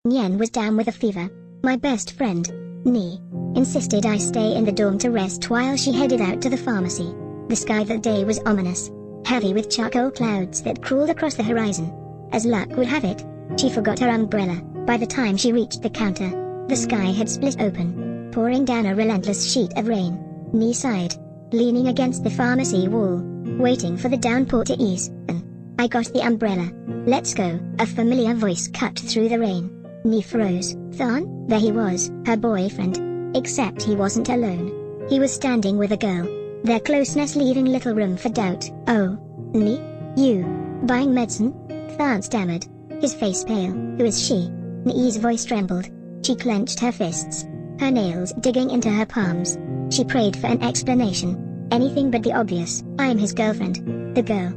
Nien was down with a fever. My best friend, Ni, insisted I stay in the dorm to rest while she headed out to the pharmacy. The sky that day was ominous, heavy with charcoal clouds that crawled across the horizon. As luck would have it, she forgot her umbrella. By the time she reached the counter, the sky had split open, pouring down a relentless sheet of rain. Ni sighed, leaning against the pharmacy wall, waiting for the downpour to ease. I got the umbrella. Let's go. A familiar voice cut through the rain. Ni froze. Than? There he was, her boyfriend. Except he wasn't alone. He was standing with a girl, their closeness leaving little room for doubt. Oh, Ni? You? Buying medicine? Than stammered, his face pale. Who is she? Ni's voice trembled. She clenched her fists, her nails digging into her palms. She prayed for an explanation. Anything but the obvious. I'm his girlfriend. The girl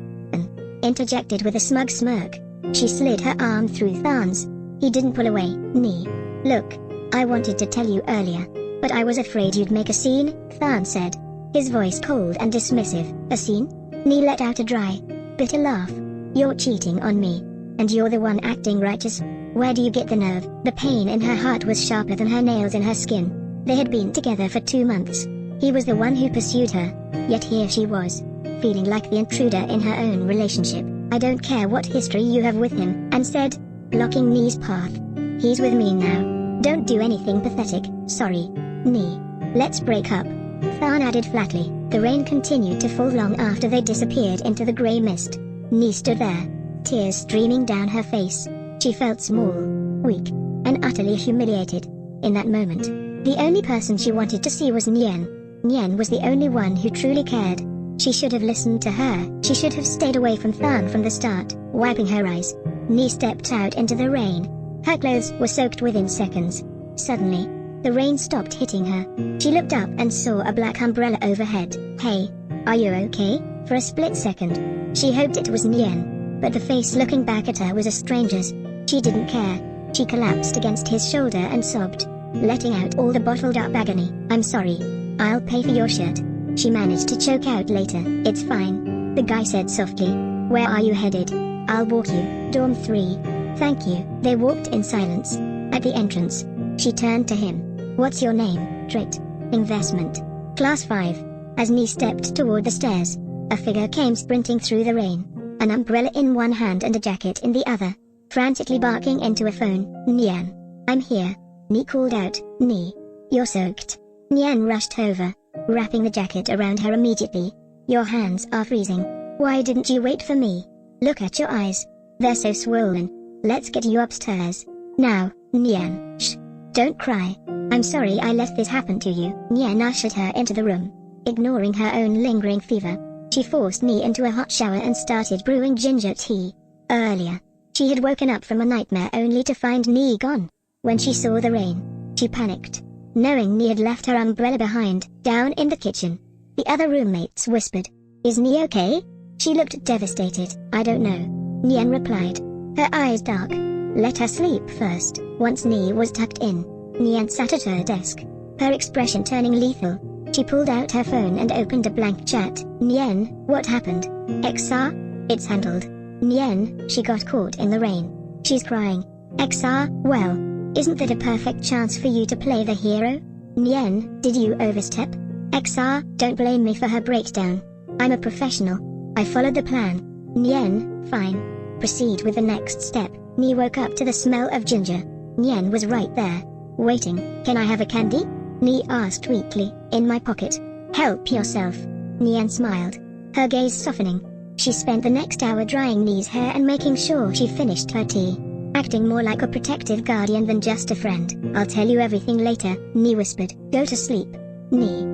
interjected with a smug smirk. She slid her arm through Than's. He didn't pull away. Ni. Look, I wanted to tell you earlier, but I was afraid you'd make a scene, Than said, his voice cold and dismissive. A scene? Ni let out a dry, bitter laugh. You're cheating on me, and you're the one acting righteous. Where do you get the nerve? The pain in her heart was sharper than her nails in her skin. They had been together for 2 months. He was the one who pursued her, yet here she was, feeling like the intruder in her own relationship. I don't care what history you have with him, Anne said, blocking Ni's path. He's with me now. Don't do anything pathetic. Sorry, Ni. Let's break up. Than added flatly. The rain continued to fall long after they disappeared into the grey mist. Ni stood there, tears streaming down her face. She felt small, weak, and utterly humiliated. In that moment, the only person she wanted to see was Nien. Nien was the only one who truly cared. She should have listened to her. She should have stayed away from Than from the start. Wiping her eyes, Ni stepped out into the rain. Her clothes were soaked within seconds. Suddenly, the rain stopped hitting her. She looked up and saw a black umbrella overhead. Hey, are you okay? For a split second, she hoped it was Nien, but the face looking back at her was a stranger's. She didn't care. She collapsed against his shoulder and sobbed, letting out all the bottled-up agony. I'm sorry. I'll pay for your shirt. She managed to choke out later. It's fine, the guy said softly. Where are you headed? I'll walk you. Dorm 3. Thank you. They walked in silence. At the entrance, she turned to him. What's your name? Trait. Investment. Class 5. As Ni stepped toward the stairs, a figure came sprinting through the rain, an umbrella in one hand and a jacket in the other, frantically barking into a phone. Nien. I'm here. Ni called out. Ni. You're soaked. Nien rushed over, wrapping the jacket around her immediately. Your hands are freezing. Why didn't you wait for me? Look at your eyes. They're so swollen. Let's get you upstairs. Now, Nien. Shh. Don't cry. I'm sorry I let this happen to you. Nien ushered her into the room. Ignoring her own lingering fever, she forced Ni into a hot shower and started brewing ginger tea. Earlier, she had woken up from a nightmare only to find Ni gone. When she saw the rain, she panicked, knowing Ni had left her umbrella behind, down in the kitchen. The other roommates whispered, Is Ni okay? She looked devastated. I don't know, Nien replied, her eyes dark. Let her sleep first. Once Ni was tucked in, Nien sat at her desk, her expression turning lethal. She pulled out her phone and opened a blank chat. Nien, what happened? XR? It's handled. Nien, she got caught in the rain. She's crying. XR, well, isn't that a perfect chance for you to play the hero? Nien, did you overstep? XR, don't blame me for her breakdown. I'm a professional. I followed the plan. Nien, fine. Proceed with the next step. Ni woke up to the smell of ginger. Nien was right there, waiting. Can I have a candy? Ni asked weakly. In my pocket. Help yourself. Nien smiled, her gaze softening. She spent the next hour drying Ni's hair and making sure she finished her tea, acting more like a protective guardian than just a friend. I'll tell you everything later, Ni whispered. Go to sleep. Ni.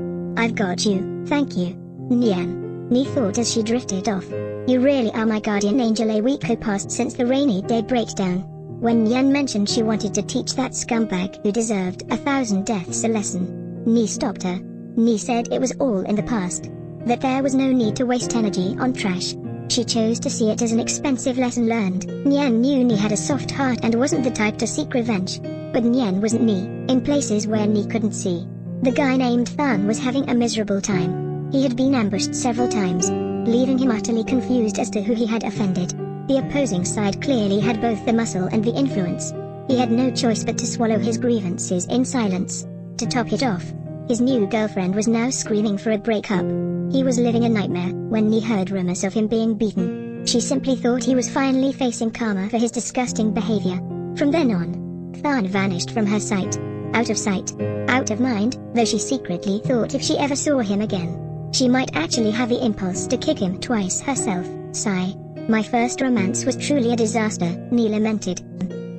I've got you, thank you. Nien. Ni thought as she drifted off. You really are my guardian angel. A week had passed since the rainy day breakdown, when Nien mentioned she wanted to teach that scumbag who deserved 1,000 deaths a lesson. Ni stopped her. Ni said it was all in the past, that there was no need to waste energy on trash. She chose to see it as an expensive lesson learned. Nien knew Ni had a soft heart and wasn't the type to seek revenge, but Nien wasn't Ni. In places where Ni couldn't see, the guy named Than was having a miserable time. He had been ambushed several times, leaving him utterly confused as to who he had offended. The opposing side clearly had both the muscle and the influence. He had no choice but to swallow his grievances in silence. To top it off, his new girlfriend was now screaming for a breakup. He was living a nightmare when Ni heard rumors of him being beaten. She simply thought he was finally facing karma for his disgusting behavior. From then on, Tharn vanished from her sight. Out of sight, out of mind, though she secretly thought if she ever saw him again, she might actually have the impulse to kick him twice herself. Sigh. My first romance was truly a disaster, Ni lamented.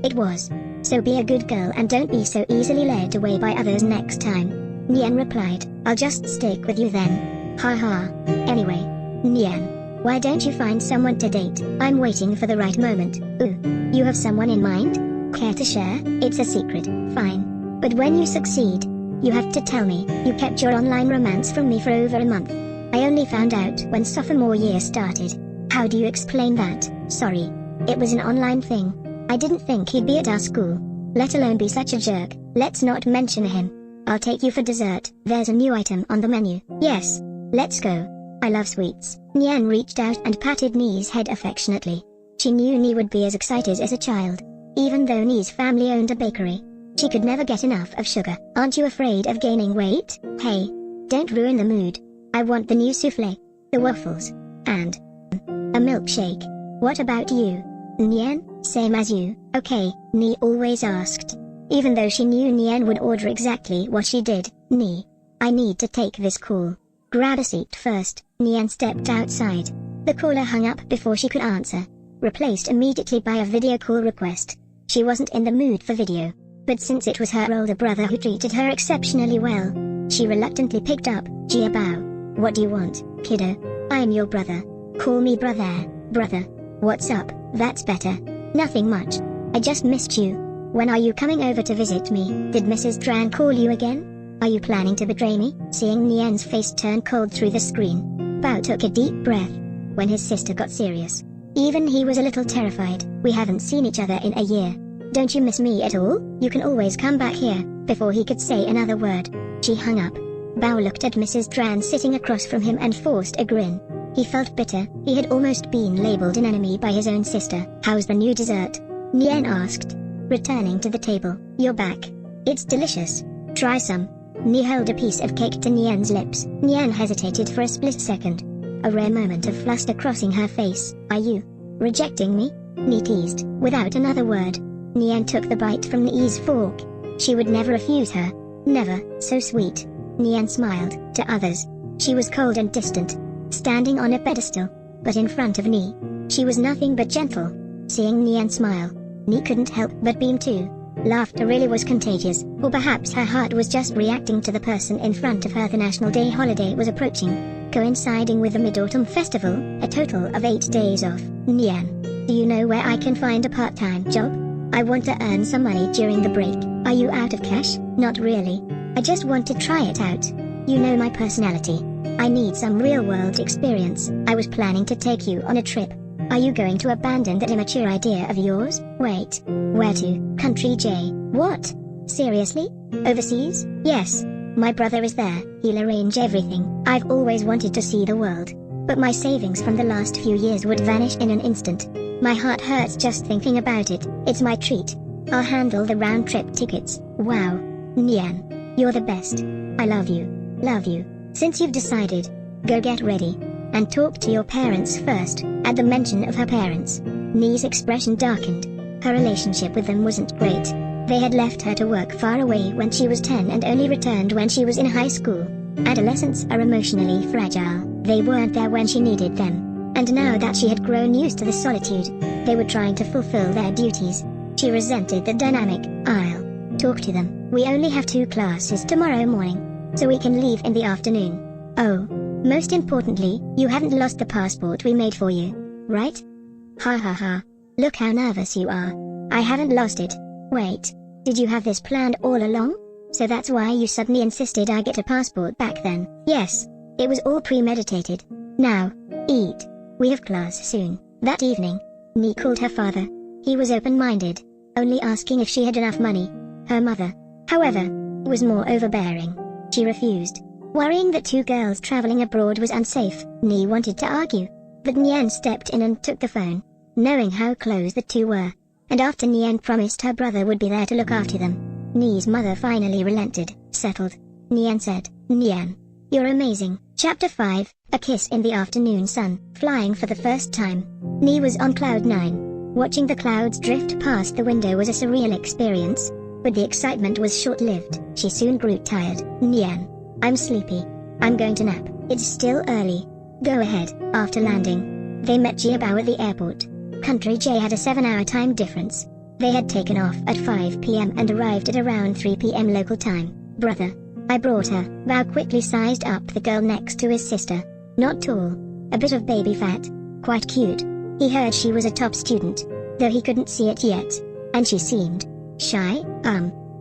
It was. So be a good girl and don't be so easily led away by others next time. Nian replied, I'll just stick with you then. Ha ha. Anyway, Nian, why don't you find someone to date? I'm waiting for the right moment. Ooh, you have someone in mind? Care to share? It's a secret. Fine. But when you succeed, you have to tell me. You kept your online romance from me for over a month. I only found out when sophomore year started. How do you explain that? Sorry. It was an online thing. I didn't think he'd be at our school, let alone be such a jerk. Let's not mention him. I'll take you for dessert. There's a new item on the menu. Yes. Let's go. I love sweets. Nian reached out and patted Ni's head affectionately. She knew Ni would be as excited as a child. Even though Ni's family owned a bakery, she could never get enough of sugar. Aren't you afraid of gaining weight? Hey, don't ruin the mood. I want the new souffle, the waffles, and a milkshake. What about you? Nian? Same as you. Okay, Ni always asked. Even though she knew Nian would order exactly what she did. Ni, I need to take this call. Grab a seat first. Nian stepped outside. The caller hung up before she could answer, replaced immediately by a video call request. She wasn't in the mood for video, but since it was her older brother who treated her exceptionally well, she reluctantly picked up. Jia Bao. What do you want, kiddo? I'm your brother. Call me brother. Brother. What's up? That's better. Nothing much. I just missed you. When are you coming over to visit me? Did Mrs. Tran call you again? Are you planning to betray me? Seeing Nian's face turn cold through the screen, Bao took a deep breath. When his sister got serious, even he was a little terrified. We haven't seen each other in a year. Don't you miss me at all? You can always come back here. Before he could say another word, she hung up. Bao looked at Mrs. Tran sitting across from him and forced a grin. He felt bitter. He had almost been labeled an enemy by his own sister. How's the new dessert? Nian asked, returning to the table. You're back. It's delicious. Try some. Ni held a piece of cake to Nian's lips. Nian hesitated for a split second. A rare moment of fluster crossing her face. Are you rejecting me? Ni teased, without another word. Nian took the bite from Ni's fork. She would never refuse her. Never. So sweet. Nian smiled. To others, she was cold and distant, standing on a pedestal, but in front of Ni, she was nothing but gentle. Seeing Nian smile, Ni couldn't help but beam too. Laughter really was contagious, or perhaps her heart was just reacting to the person in front of her. The National Day holiday was approaching, coinciding with the Mid-Autumn Festival, a total of 8 days off. Nian, do you know where I can find a part-time job? I want to earn some money during the break. Are you out of cash? Not really. I just want to try it out. You know my personality. I need some real-world experience. I was planning to take you on a trip. Are you going to abandon that immature idea of yours? Wait. Where to? Country J. What? Seriously? Overseas? Yes. My brother is there. He'll arrange everything. I've always wanted to see the world, but my savings from the last few years would vanish in an instant. My heart hurts just thinking about it. It's my treat. I'll handle the round-trip tickets. Wow. Nian, you're the best. I love you. Love you. Since you've decided, go get ready, and talk to your parents first. At the mention of her parents, Ni's expression darkened. Her relationship with them wasn't great. They had left her to work far away when she was 10 and only returned when she was in high school. Adolescents are emotionally fragile. They weren't there when she needed them. And now that she had grown used to the solitude, they were trying to fulfill their duties. She resented the dynamic. I'll talk to them. We only have 2 classes tomorrow morning, so we can leave in the afternoon. Oh, most importantly, you haven't lost the passport we made for you, right? Ha ha ha. Look how nervous you are. I haven't lost it. Wait, did you have this planned all along? So that's why you suddenly insisted I get a passport back then? Yes, it was all premeditated. Now, eat. We have class soon. That evening, Ni called her father. He was open-minded, only asking if she had enough money. Her mother, however, was more overbearing. She refused, worrying that 2 girls traveling abroad was unsafe. Ni wanted to argue, but Nian stepped in and took the phone. Knowing how close the two were, and after Nian promised her brother would be there to look after them. Ni's mother finally relented, settled. Nian said, "Nian, you're amazing." Chapter 5, A Kiss in the Afternoon Sun. Flying for the first time, Ni was on cloud 9. Watching the clouds drift past the window was a surreal experience, but the excitement was short-lived. She soon grew tired. "Nian, I'm sleepy. I'm going to nap." "It's still early. Go ahead." After landing, they met Jiabao at the airport. Country J had a 7-hour time difference. They had taken off at 5 p.m. and arrived at around 3 p.m. local time. "Brother, I brought her." Bao quickly sized up the girl next to his sister. Not tall, a bit of baby fat, quite cute. He heard she was a top student, though he couldn't see it yet, and she seemed shy.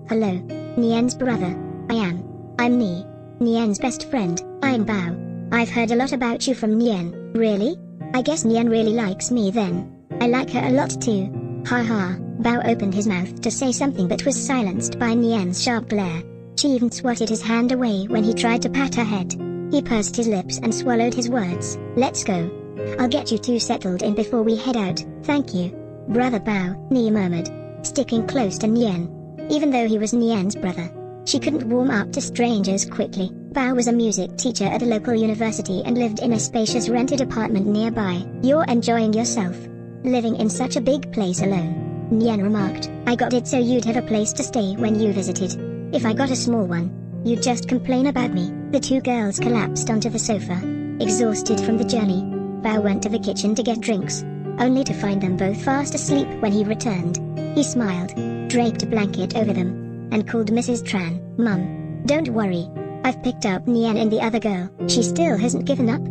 Hello. Nian's brother. I'm Ni. Nian's best friend. I'm Bao. I've heard a lot about you from Nian." "Really? I guess Nian really likes me then. I like her a lot too." Ha. Bao opened his mouth to say something but was silenced by Nian's sharp glare. She even swatted his hand away when he tried to pat her head. He pursed his lips and swallowed his words. "Let's go. I'll get you two settled in before we head out." "Thank you, Brother Bao," Ni murmured, sticking close to Nian. Even though he was Nian's brother, she couldn't warm up to strangers quickly. Bao was a music teacher at a local university and lived in a spacious rented apartment nearby. "You're enjoying yourself, living in such a big place alone," Nian remarked. "I got it so you'd have a place to stay when you visited. If I got a small one, you'd just complain about me." The two girls collapsed onto the sofa, exhausted from the journey. Bao went to the kitchen to get drinks, only to find them both fast asleep when he returned. He smiled, draped a blanket over them, and called Mrs. Tran. "Mum, don't worry. I've picked up Nian and the other girl. She still hasn't given up."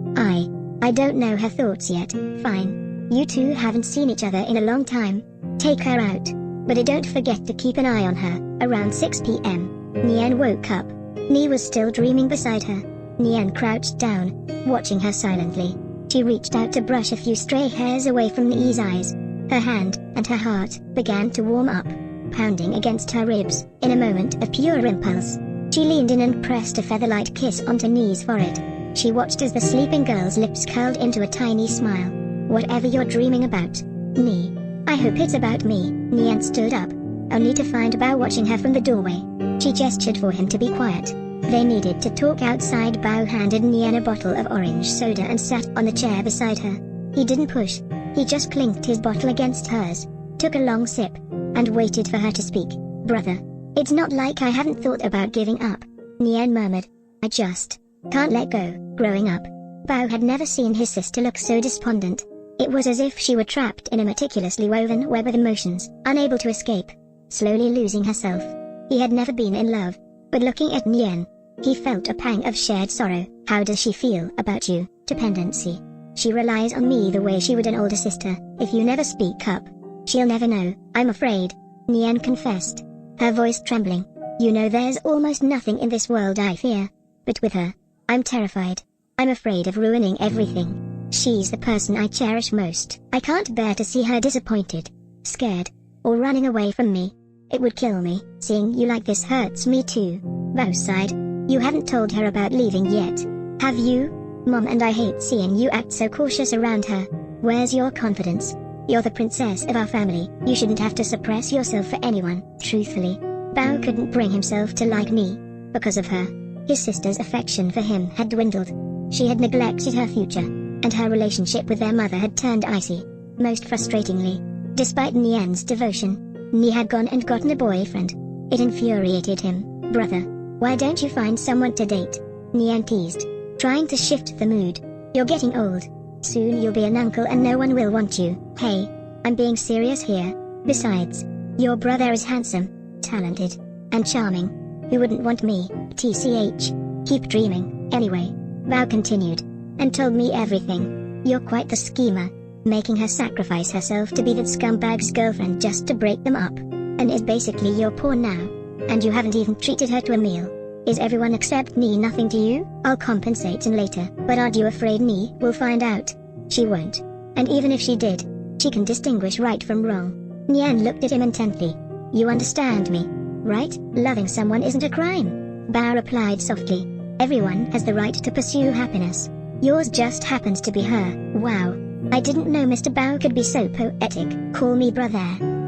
I don't know her thoughts yet." "Fine. You two haven't seen each other in a long time. Take her out. But don't forget to keep an eye on her." Around 6 p.m., Nian woke up. Ni was still dreaming beside her. Nian crouched down, watching her silently. She reached out to brush a few stray hairs away from Ni's eyes. Her hand and her heart began to warm up, pounding against her ribs. In a moment of pure impulse, she leaned in and pressed a feather-light kiss onto Ni's forehead. She watched as the sleeping girl's lips curled into a tiny smile. "Whatever you're dreaming about, Ni, I hope it's about me." Nian stood up, only to find Bao watching her from the doorway. She gestured for him to be quiet. They needed to talk outside. Bao handed Nian a bottle of orange soda and sat on the chair beside her. He didn't push. He just clinked his bottle against hers, took a long sip, and waited for her to speak. "Brother, it's not like I haven't thought about giving up," Nian murmured. "I just can't let go." Growing up, Bao had never seen his sister look so despondent. It was as if she were trapped in a meticulously woven web of emotions, unable to escape, slowly losing herself. He had never been in love, but looking at Nian, he felt a pang of shared sorrow. "How does she feel about you?" "Dependency. She relies on me the way she would an older sister. If you never speak up, she'll never know." "I'm afraid," Nian confessed, her voice trembling. "You know there's almost nothing in this world I fear, but with her, I'm terrified. I'm afraid of ruining everything. She's the person I cherish most. I can't bear to see her disappointed, scared, or running away from me. It would kill me. Seeing you like this hurts me too." Bao sighed. "You haven't told her about leaving yet, have you?" "Mom and I hate seeing you act so cautious around her. Where's your confidence? You're the princess of our family. You shouldn't have to suppress yourself for anyone." Truthfully, Bao couldn't bring himself to like Ni, because of her. His sister's affection for him had dwindled. She had neglected her future, and her relationship with their mother had turned icy. Most frustratingly, despite Nian's devotion, Ni had gone and gotten a boyfriend. It infuriated him. "Brother, why don't you find someone to date?" Nian teased, trying to shift the mood. "You're getting old. Soon you'll be an uncle and no one will want you." "Hey, I'm being serious here. Besides, your brother is handsome, talented, and charming. Who wouldn't want me? TCH. Keep dreaming." Anyway, Bao continued, and told me everything. "You're quite the schemer, making her sacrifice herself to be that scumbag's girlfriend just to break them up, and is basically your pawn now. And you haven't even treated her to a meal. Is everyone except Ni nothing to you?" "I'll compensate later." "But aren't you afraid Ni will find out?" "She won't. And even if she did, she can distinguish right from wrong." Nian looked at him intently. "You understand me, right? Loving someone isn't a crime." Bao replied softly. "Everyone has the right to pursue happiness. Yours just happens to be her." "Wow. I didn't know Mr. Bao could be so poetic." "Call me brother."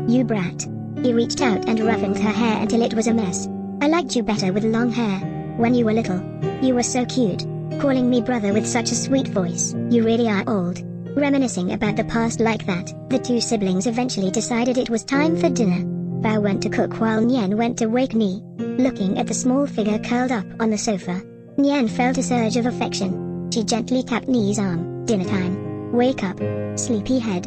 You brat. He reached out and ruffled her hair until it was a mess. I liked you better with long hair. When you were little. You were so cute. Calling me brother with such a sweet voice. You really are old. Reminiscing about the past like that, the two siblings eventually decided it was time for dinner. Bao went to cook while Nian went to wake Ni. Looking at the small figure curled up on the sofa, Nian felt a surge of affection. She gently tapped Ni's arm. Dinner time. Wake up. Sleepyhead.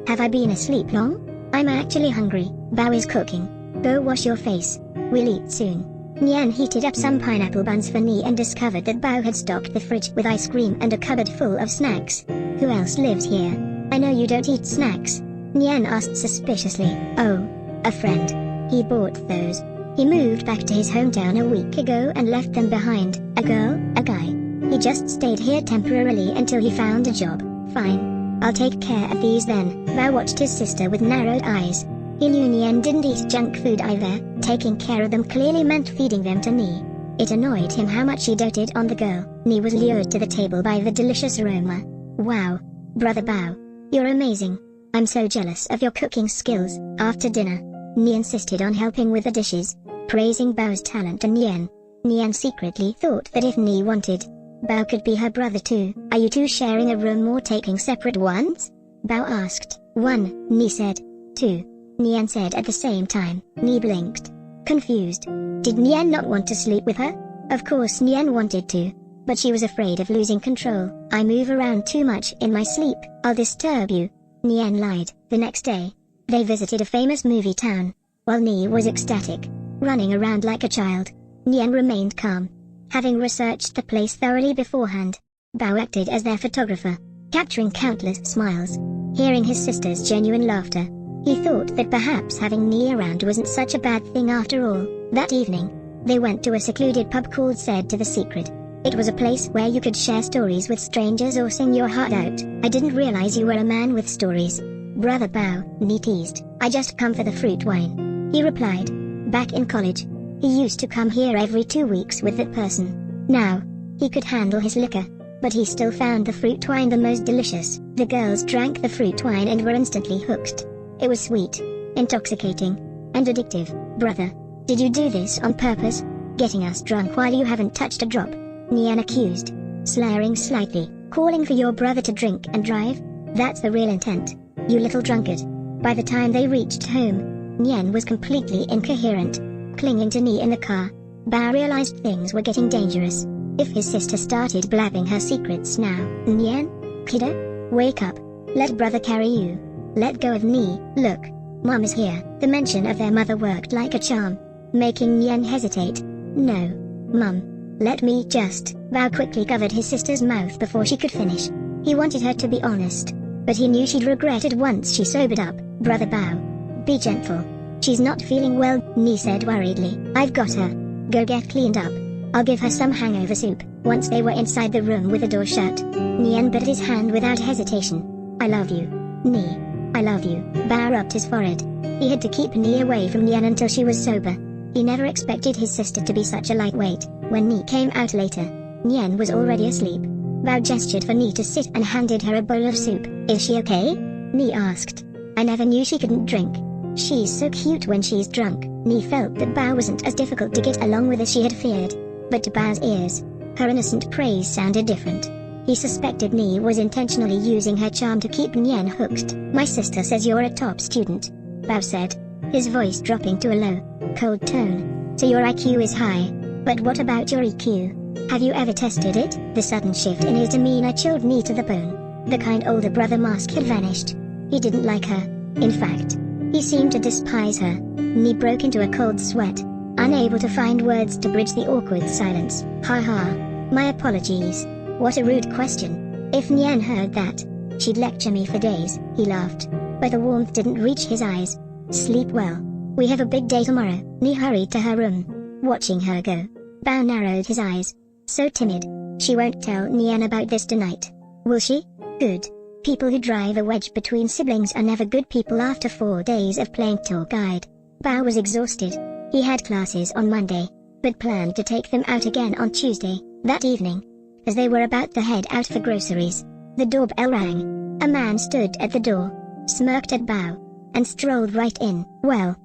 Have I been asleep long? I'm actually hungry. Bao is cooking. Go wash your face. We'll eat soon. Nian heated up some pineapple buns for Ni and discovered that Bao had stocked the fridge with ice cream and a cupboard full of snacks. Who else lives here? I know you don't eat snacks. Nian asked suspiciously. Oh, a friend. He bought those. He moved back to his hometown a week ago and left them behind. A girl, a guy. He just stayed here temporarily until he found a job. Fine. I'll take care of these then. Bao watched his sister with narrowed eyes. He knew Nian didn't eat junk food either. Taking care of them clearly meant feeding them to Ni. It annoyed him how much he doted on the girl. Ni was lured to the table by the delicious aroma. Wow. Brother Bao. You're amazing. I'm so jealous of your cooking skills. After dinner, Ni insisted on helping with the dishes, praising Bao's talent to Nian. Nian secretly thought that if Ni wanted, Bao could be her brother too. Are you two sharing a room or taking separate ones? Bao asked. 1, Ni said. 2. Nian said at the same time. Ni blinked. Confused. Did Nian not want to sleep with her? Of course Nian wanted to, but she was afraid of losing control. I move around too much in my sleep. I'll disturb you. Nian lied. The next day, they visited a famous movie town. While Ni was ecstatic, running around like a child, Nian remained calm. Having researched the place thoroughly beforehand, Bao acted as their photographer, capturing countless smiles. Hearing his sister's genuine laughter, he thought that perhaps having Ni around wasn't such a bad thing after all. That evening, they went to a secluded pub called Said to the Secret. It was a place where you could share stories with strangers or sing your heart out. I didn't realize you were a man with stories. Brother Bao, Ni teased. I just come for the fruit wine. He replied. Back in college, he used to come here every 2 weeks with that person. Now, he could handle his liquor, but he still found the fruit wine the most delicious. The girls drank the fruit wine and were instantly hooked. It was sweet, intoxicating, and addictive. Brother, did you do this on purpose? Getting us drunk while you haven't touched a drop? Nian accused, slurring slightly. Calling for your brother to drink and drive? That's the real intent, you little drunkard. By the time they reached home, Nian was completely incoherent, clinging to Ni in the car. Bao realized things were getting dangerous. If his sister started blabbing her secrets now. Nian? Kiddo? Wake up. Let brother carry you. Let go of Ni. Look, Mom is here. The mention of their mother worked like a charm, making Nian hesitate. No, Mom, let me just. Bao quickly covered his sister's mouth before she could finish. He wanted her to be honest, but he knew she'd regret it once she sobered up. Brother Bao, be gentle. She's not feeling well, Ni said worriedly. I've got her. Go get cleaned up. I'll give her some hangover soup. Once they were inside the room with the door shut, Nian bit his hand without hesitation. I love you, Ni. I love you. Bao rubbed his forehead. He had to keep Ni away from Nian until she was sober. He never expected his sister to be such a lightweight. When Ni came out later, Nian was already asleep. Bao gestured for Ni to sit and handed her a bowl of soup. Is she okay? Ni asked. I never knew she couldn't drink. She's so cute when she's drunk. Ni felt that Bao wasn't as difficult to get along with as she had feared. But to Bao's ears, her innocent praise sounded different. He suspected Ni was intentionally using her charm to keep Nian hooked. My sister says you're a top student, Bao said, his voice dropping to a low, cold tone. So your IQ is high. But what about your EQ? Have you ever tested it? The sudden shift in his demeanor chilled Ni to the bone. The kind older brother mask had vanished. He didn't like her. In fact, he seemed to despise her. Ni broke into a cold sweat, unable to find words to bridge the awkward silence. Ha ha. My apologies. What a rude question. If Nian heard that, she'd lecture me for days. He laughed, but the warmth didn't reach his eyes. Sleep well. We have a big day tomorrow. Ni hurried to her room. Watching her go, Bao narrowed his eyes. So timid. She won't tell Nian about this tonight. Will she? Good. People who drive a wedge between siblings are never good people after 4 days of playing tour guide. Bao was exhausted. He had classes on Monday, but planned to take them out again on Tuesday. That evening, as they were about to head out for groceries, the doorbell rang. A man stood at the door, smirked at Bao. and strolled right in. Well,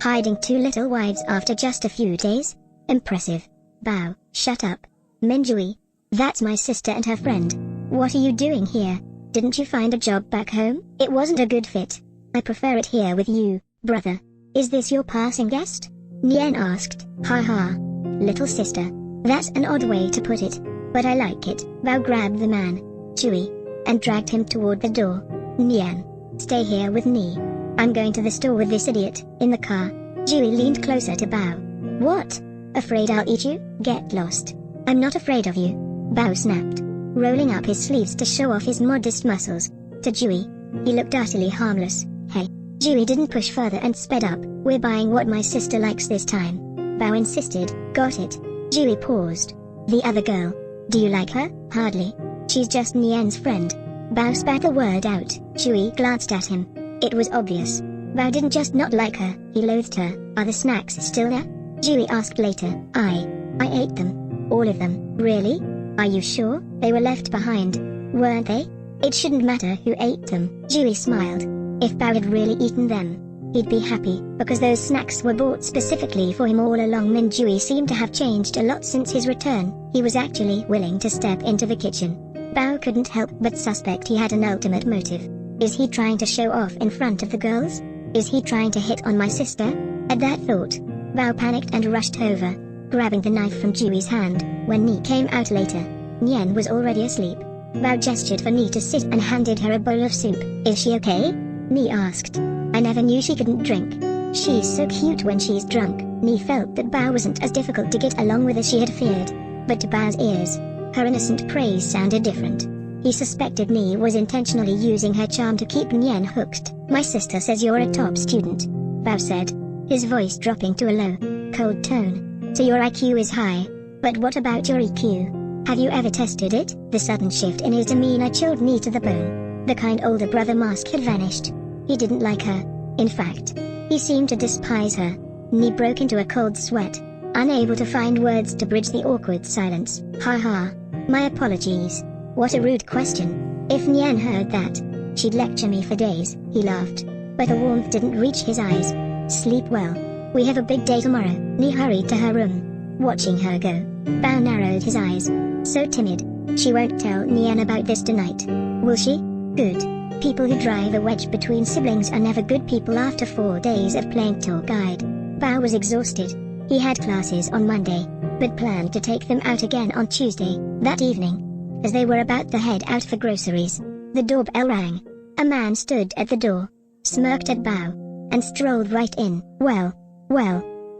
hiding two little wives after just a few days? Impressive. Bow. Shut up. Minjui. That's my sister and her friend. What are you doing here? Didn't you find a job back home? It wasn't a good fit. I prefer it here with you, brother. Is this your passing guest? Nien asked. Haha. Little sister. That's an odd way to put it, but I like it. Bao grabbed the man, Chewie, and dragged him toward the door. Nien, stay here with me. I'm going to the store with this idiot, in the car. Chewie leaned closer to Bao. What? Afraid I'll eat you? Get lost. I'm not afraid of you. Bao snapped, rolling up his sleeves to show off his modest muscles. To Chewie, he looked utterly harmless. Hey. Chewie didn't push further and sped up. We're buying what my sister likes this time. Bao insisted. Got it. Chewie paused. The other girl. Do you like her? Hardly. She's just Nien's friend. Bao spat the word out. Chewie glanced at him. It was obvious. Bao didn't just not like her, he loathed her. Are the snacks still there? Chewie asked later. I ate them. All of them. Really? Are you sure? They were left behind, weren't they? It shouldn't matter who ate them. Chewie smiled. If Bao had really eaten them, he'd be happy, because those snacks were bought specifically for him all along. Minjui seemed to have changed a lot since his return. He was actually willing to step into the kitchen. Bao couldn't help but suspect he had an ultimate motive. Is he trying to show off in front of the girls? Is he trying to hit on my sister? At that thought, Bao panicked and rushed over, grabbing the knife from Jiwi's hand. When Ni came out later, Nian was already asleep. Bao gestured for Ni to sit and handed her a bowl of soup. Is she okay? Ni asked. I never knew she couldn't drink. She's so cute when she's drunk. Ni felt that Bao wasn't as difficult to get along with as she had feared. But to Bao's ears, her innocent praise sounded different. He suspected Ni was intentionally using her charm to keep Nian hooked. My sister says you're a top student, Bao said, his voice dropping to a low, cold tone. So your IQ is high. But what about your EQ? Have you ever tested it? The sudden shift in his demeanor chilled Ni to the bone. The kind older brother mask had vanished. He didn't like her. In fact, he seemed to despise her. Ni broke into a cold sweat, unable to find words to bridge the awkward silence. Haha. My apologies. What a rude question. If Nian heard that, she'd lecture me for days, he laughed. But the warmth didn't reach his eyes. Sleep well. We have a big day tomorrow. Ni hurried to her room, watching her go. Bao narrowed his eyes. So timid. She won't tell Nian about this tonight. Will she? Good. People who drive a wedge between siblings are never good people. After 4 days of playing tour guide, Bao was exhausted. He had classes on Monday, but planned to take them out again on Tuesday. That evening, as they were about to head out for groceries, the doorbell rang. A man stood at the door, smirked at Bao, and strolled right in. Well,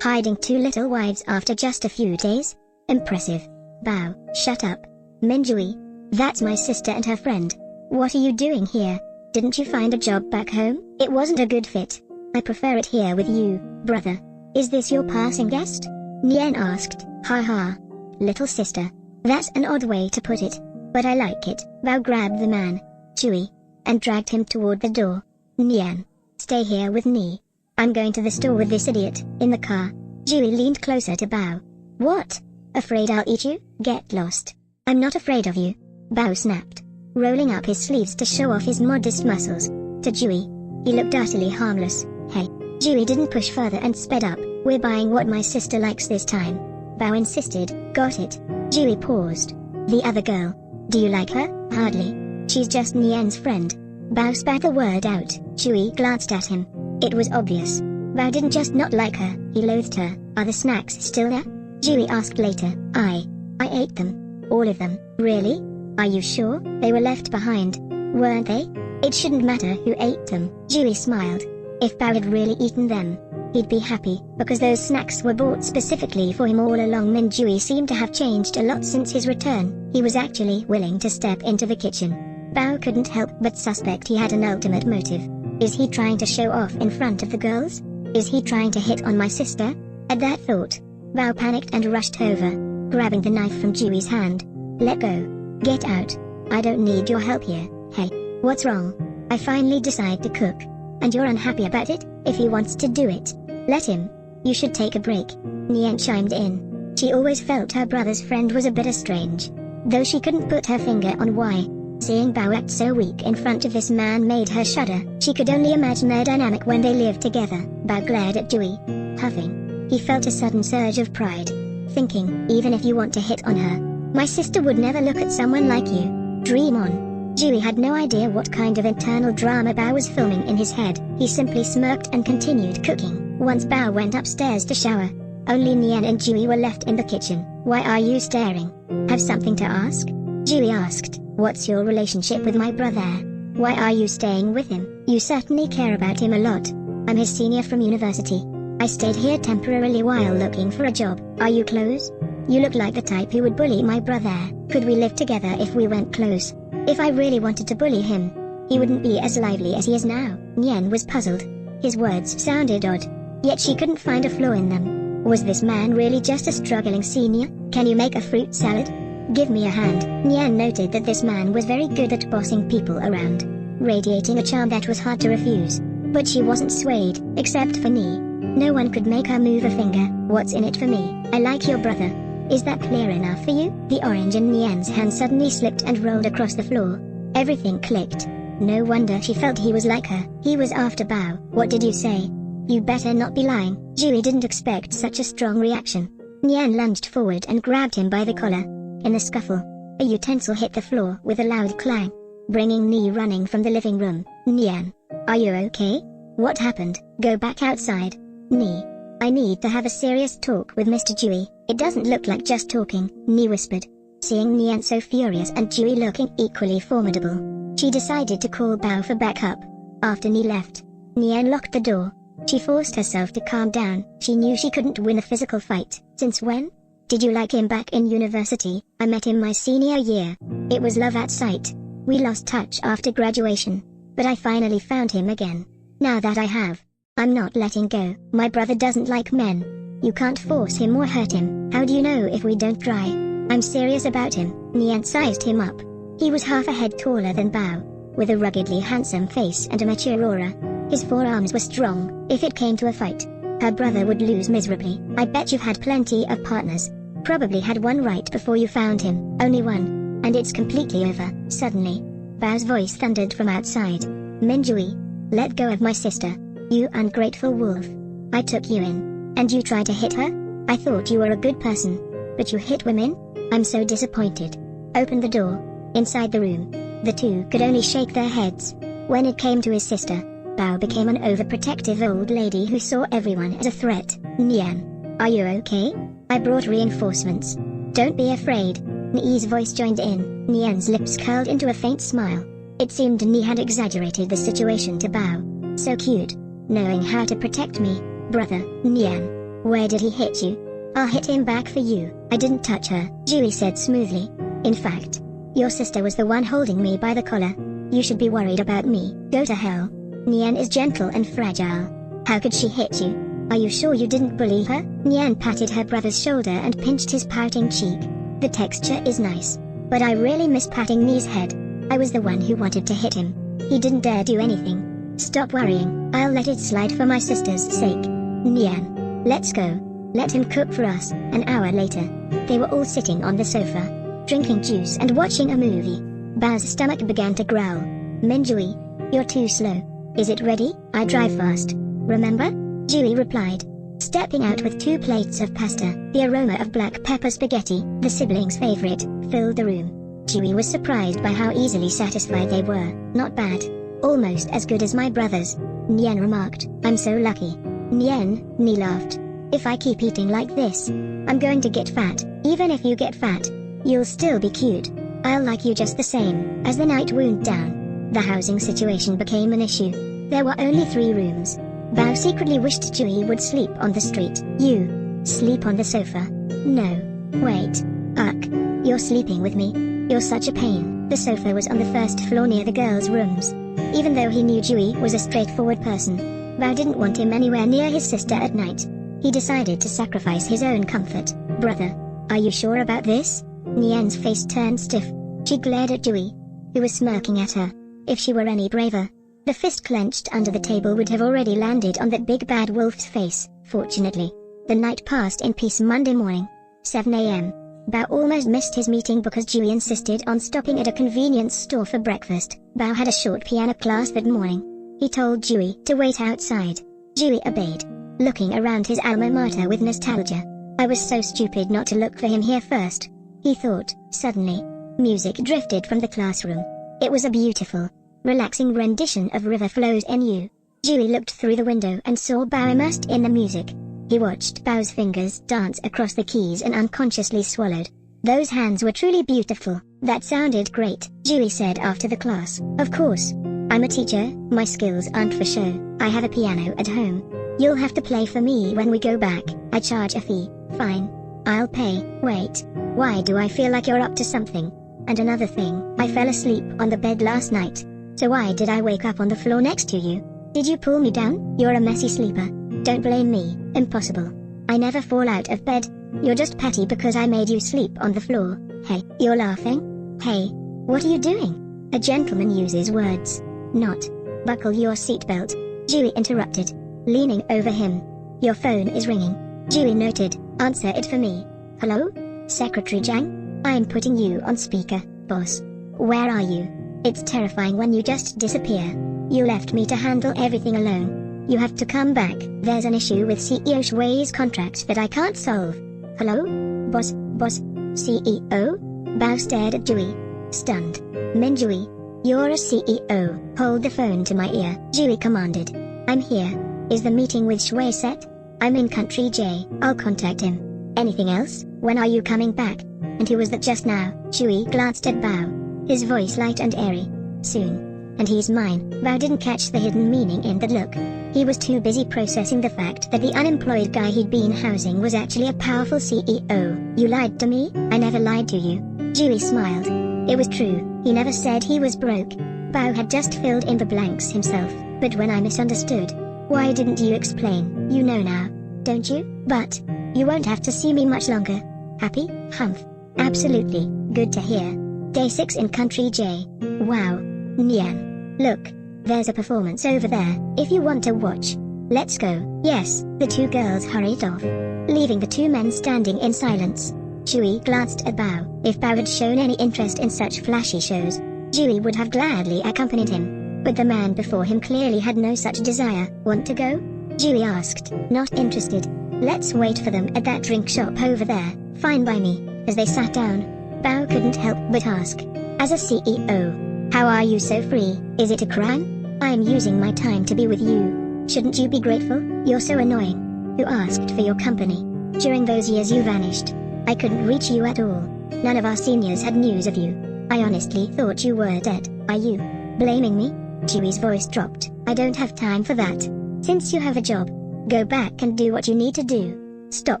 hiding two little wives after just a few days? Impressive. Bao. Shut up. Minjui. That's my sister and her friend. What are you doing here? Didn't you find a job back home? It wasn't a good fit. I prefer it here with you, brother. Is this your passing guest? Nian asked. Haha. Little sister. That's an odd way to put it, but I like it. Bao grabbed the man, Chewie, and dragged him toward the door. Nian, stay here with me. I'm going to the store with this idiot, in the car. Chewie leaned closer to Bao. What? Afraid I'll eat you? Get lost. I'm not afraid of you. Bao snapped, rolling up his sleeves to show off his modest muscles. To Chewie, he looked utterly harmless. Hey. Chewie didn't push further and sped up. We're buying what my sister likes this time. Bao insisted. Got it. Chewie paused. The other girl. Do you like her? Hardly. She's just Nian's friend. Bao spat the word out. Chewie glanced at him. It was obvious. Bao didn't just not like her, he loathed her. Are the snacks still there? Chewie asked later. I ate them. All of them. Really? Are you sure? They were left behind, weren't they? It shouldn't matter who ate them. Chewie smiled. If Bao had really eaten them, he'd be happy, because those snacks were bought specifically for him all along. Minjui seemed to have changed a lot since his return. He was actually willing to step into the kitchen. Bao couldn't help but suspect he had an ultimate motive. Is he trying to show off in front of the girls? Is he trying to hit on my sister? At that thought, Bao panicked and rushed over, grabbing the knife from Jiwi's hand. Let go. Get out. I don't need your help here. Hey, what's wrong? I finally decide to cook, and you're unhappy about it? If he wants to do it, let him. You should take a break. Nian chimed in. She always felt her brother's friend was a bit strange, though she couldn't put her finger on why. Seeing Bao act so weak in front of this man made her shudder. She could only imagine their dynamic when they lived together. Bao glared at Yuri, huffing. He felt a sudden surge of pride, thinking, even if you want to hit on her, my sister would never look at someone like you. Dream on. Yuri had no idea what kind of internal drama Bao was filming in his head. He simply smirked and continued cooking. Once Bao went upstairs to shower, only Nian and Yuri were left in the kitchen. Why are you staring? Have something to ask? Yuri asked. What's your relationship with my brother? Why are you staying with him? You certainly care about him a lot. I'm his senior from university. I stayed here temporarily while looking for a job. Are you close? You look like the type who would bully my brother. Could we live together if we went close? If I really wanted to bully him, he wouldn't be as lively as he is now. Nian was puzzled. His words sounded odd, yet she couldn't find a flaw in them. Was this man really just a struggling senior? Can you make a fruit salad? Give me a hand. Nian noted that this man was very good at bossing people around, radiating a charm that was hard to refuse. But she wasn't swayed, except for Ni. No one could make her move a finger. What's in it for me? I like your brother. Is that clear enough for you? The orange in Nian's hand suddenly slipped and rolled across the floor. Everything clicked. No wonder she felt he was like her. He was after Bao. What did you say? You better not be lying. Yuri didn't expect such a strong reaction. Nian lunged forward and grabbed him by the collar. In the scuffle, a utensil hit the floor with a loud clang, bringing Ni running from the living room. Nian, are you okay? What happened? Go back outside. Ni, I need to have a serious talk with Mr. Dewey. It doesn't look like just talking, Ni whispered. Seeing Nian so furious and Dewey looking equally formidable, she decided to call Bao for backup. After Ni left, Nian locked the door. She forced herself to calm down. She knew she couldn't win a physical fight. Since when? Did you like him back in university? I met him my senior year. It was love at sight. We lost touch after graduation, but I finally found him again. Now that I have, I'm not letting go. My brother doesn't like men. You can't force him or hurt him. How do you know if we don't try? I'm serious about him. Nian sized him up. He was half a head taller than Bao, with a ruggedly handsome face and a mature aura. His forearms were strong. If it came to a fight, her brother would lose miserably. I bet you've had plenty of partners. Probably had one right before you found him. Only one, and it's completely over. Suddenly, Bao's voice thundered from outside. Minjui, let go of my sister. You ungrateful wolf. I took you in, and you tried to hit her? I thought you were a good person, but you hit women? I'm so disappointed. Open the door. Inside the room, the two could only shake their heads. When it came to his sister, Bao became an overprotective old lady who saw everyone as a threat. Nian, are you okay? I brought reinforcements. Don't be afraid. Ni's voice joined in. Nian's lips curled into a faint smile. It seemed Ni had exaggerated the situation to Bao. So cute, knowing how to protect me. Brother, Nian, where did he hit you? I'll hit him back for you. I didn't touch her, Yuri said smoothly. In fact, your sister was the one holding me by the collar. You should be worried about me. Go to hell. Nian is gentle and fragile. How could she hit you? Are you sure you didn't bully her? Nian patted her brother's shoulder and pinched his pouting cheek. The texture is nice, but I really miss patting Ni's head. I was the one who wanted to hit him. He didn't dare do anything. Stop worrying. I'll let it slide for my sister's sake. Nian, let's go. Let him cook for us. An hour later, they were all sitting on the sofa, drinking juice and watching a movie. Bao's stomach began to growl. Minjui, you're too slow. Is it ready? I drive fast. Remember? Yuri replied, stepping out with 2 plates of pasta. The aroma of black pepper spaghetti, the siblings' favorite, filled the room. Yuri was surprised by how easily satisfied they were. Not bad. Almost as good as my brother's, Nian remarked. I'm so lucky. Nian, Ni laughed. If I keep eating like this, I'm going to get fat. Even if you get fat, you'll still be cute. I'll like you just the same. As the night wound down, the housing situation became an issue. There were only 3 rooms. Bao secretly wished Yuri would sleep on the street. You sleep on the sofa? No. Wait. Ugh. You're sleeping with me. You're such a pain. The sofa was on the first floor near the girls' rooms. Even though he knew Yuri was a straightforward person, Bao didn't want him anywhere near his sister at night. He decided to sacrifice his own comfort. Brother, are you sure about this? Nian's face turned stiff. She glared at Yuri, who was smirking at her. If she were any braver, the fist clenched under the table would have already landed on that big bad wolf's face. Fortunately, the night passed in peace. Monday morning, 7 a.m. Bao almost missed his meeting because Yuri insisted on stopping at a convenience store for breakfast. Bao had a short piano class that morning. He told Yuri to wait outside. Yuri obeyed, looking around his alma mater with nostalgia. I was so stupid not to look for him here first, he thought. Suddenly, music drifted from the classroom. It was a beautiful, relaxing rendition of River Flows NU. Yuri looked through the window and saw Bao immersed in the music. He watched Bao's fingers dance across the keys and unconsciously swallowed. Those hands were truly beautiful. That sounded great, Yuri said after the class. Of course. I'm a teacher, my skills aren't for show. I have a piano at home. You'll have to play for me when we go back. I charge a fee. Fine. I'll pay. Wait. Why do I feel like you're up to something? And another thing, I fell asleep on the bed last night. So why did I wake up on the floor next to you? Did you pull me down? You're a messy sleeper. Don't blame me. Impossible. I never fall out of bed. You're just petty because I made you sleep on the floor. Hey, you're laughing? Hey, what are you doing? A gentleman uses words, not. Buckle your seatbelt. Yuri interrupted, leaning over him. Your phone is ringing. Yuri noted. Answer it for me. Hello? Secretary Jang? I'm putting you on speaker, boss. Where are you? It's terrifying when you just disappear. You left me to handle everything alone. You have to come back. There's an issue with CEO Shui's contracts that I can't solve. Hello? Boss, CEO? Bao stared at Yuri, stunned. Minjui, you're a CEO. Hold the phone to my ear, Yuri commanded. I'm here. Is the meeting with Shui set? I'm in Country J. I'll contact him. Anything else? When are you coming back? And who was that just now? Shui glanced at Bao, his voice light and airy. Soon. And he's mine. Bao didn't catch the hidden meaning in that look. He was too busy processing the fact that the unemployed guy he'd been housing was actually a powerful CEO. You lied to me? I never lied to you. Yuri smiled. It was true, he never said he was broke. Bao had just filled in the blanks himself. But when I misunderstood, why didn't you explain? You know now, don't you? But you won't have to see me much longer. Happy? Humph. Absolutely. Good to hear. Day 6 in Country J. Wow. Nian. Look. There's a performance over there, if you want to watch. Let's go. Yes. The two girls hurried off, leaving the two men standing in silence. Shui glanced at Bao. If Bao had shown any interest in such flashy shows, Yuri would have gladly accompanied him. But the man before him clearly had no such desire. Want to go? Yuri asked. Not interested. Let's wait for them at that drink shop over there. Fine by me. As they sat down, Bao couldn't help but ask. As a CEO, how are you so free? Is it a crime? I'm using my time to be with you. Shouldn't you be grateful? You're so annoying. Who asked for your company? During those years you vanished. I couldn't reach you at all. None of our seniors had news of you. I honestly thought you were dead. Are you blaming me? Yuri's voice dropped. I don't have time for that. Since you have a job, go back and do what you need to do. Stop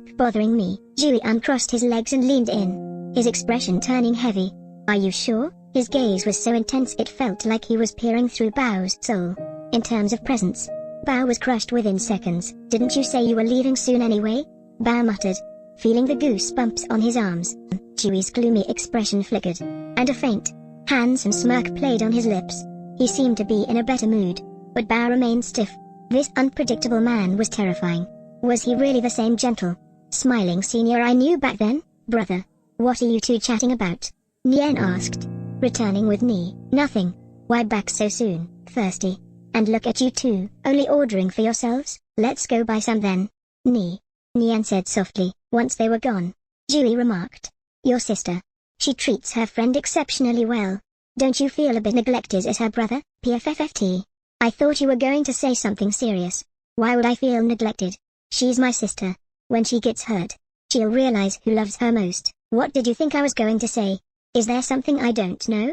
bothering me. Yuri uncrossed his legs and leaned in, his expression turning heavy. Are you sure? His gaze was so intense it felt like he was peering through Bao's soul. In terms of presence, Bao was crushed within seconds. Didn't you say you were leaving soon anyway? Bao muttered, feeling the goosebumps on his arms. Yuri's gloomy expression flickered, and a faint, handsome smirk played on his lips. He seemed to be in a better mood, but Bao remained stiff. This unpredictable man was terrifying. Was he really the same gentle, smiling senior I knew back then? Brother, what are you two chatting about? Nian asked, returning with Ni. Nothing. Why back so soon? Thirsty. And look at you two, only ordering for yourselves? Let's go buy some then. Nian said softly, once they were gone. Yuri remarked. Your sister. She treats her friend exceptionally well. Don't you feel a bit neglected as her brother? PFFFT. I thought you were going to say something serious. Why would I feel neglected? She's my sister. When she gets hurt, she'll realize who loves her most. What did you think I was going to say? Is there something I don't know?